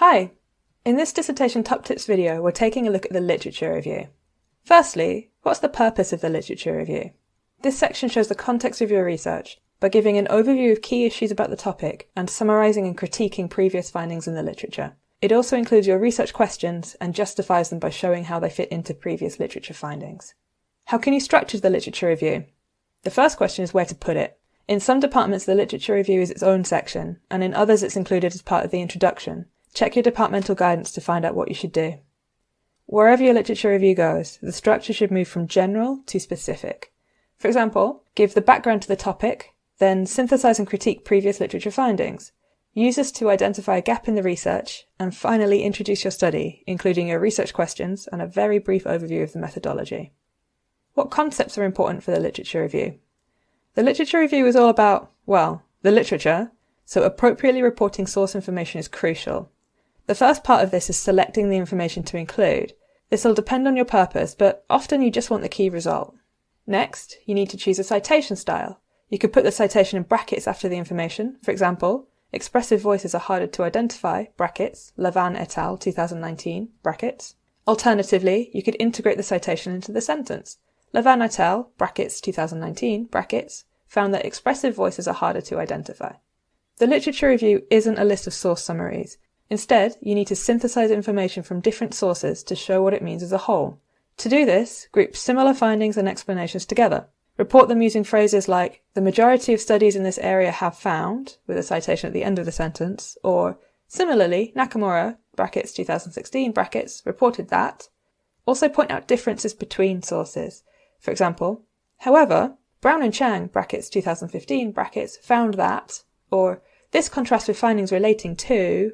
Hi! In this dissertation top tips video, we're taking a look at the literature review. Firstly, what's the purpose of the literature review? This section shows the context of your research by giving an overview of key issues about the topic and summarising and critiquing previous findings in the literature. It also includes your research questions and justifies them by showing how they fit into previous literature findings. How can you structure the literature review? The first question is where to put it. In some departments, the literature review is its own section, and in others it's included as part of the introduction. Check your departmental guidance to find out what you should do. Wherever your literature review goes, the structure should move from general to specific. For example, give the background to the topic, then synthesize and critique previous literature findings. Use this to identify a gap in the research, and finally introduce your study, including your research questions and a very brief overview of the methodology. What concepts are important for the literature review? The literature review is all about, well, the literature, so appropriately reporting source information is crucial. The first part of this is selecting the information to include. This will depend on your purpose, but often you just want the key result. Next, you need to choose a citation style. You could put the citation in brackets after the information. For example, expressive voices are harder to identify, brackets, Levan et al. 2019, brackets. Alternatively, you could integrate the citation into the sentence. Levan et al., brackets 2019, brackets, found that expressive voices are harder to identify. The literature review isn't a list of source summaries. Instead, you need to synthesize information from different sources to show what it means as a whole. To do this, group similar findings and explanations together. Report them using phrases like, the majority of studies in this area have found, with a citation at the end of the sentence, or, similarly, Nakamura, brackets 2016, brackets, reported that. Also point out differences between sources. For example, however, Brown and Chang, brackets 2015, brackets, found that, or, this contrasts with findings relating to.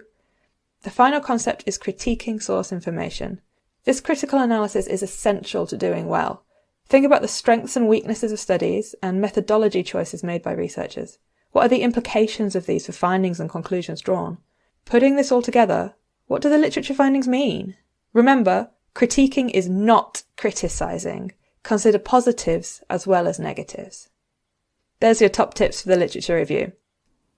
The final concept is critiquing source information. This critical analysis is essential to doing well. Think about the strengths and weaknesses of studies and methodology choices made by researchers. What are the implications of these for findings and conclusions drawn? Putting this all together, what do the literature findings mean? Remember, critiquing is not criticising. Consider positives as well as negatives. There's your top tips for the literature review.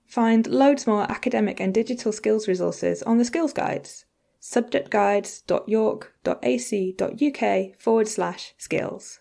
Find loads more academic and digital skills resources on the Skills Guides. subjectguides.york.ac.uk/skills.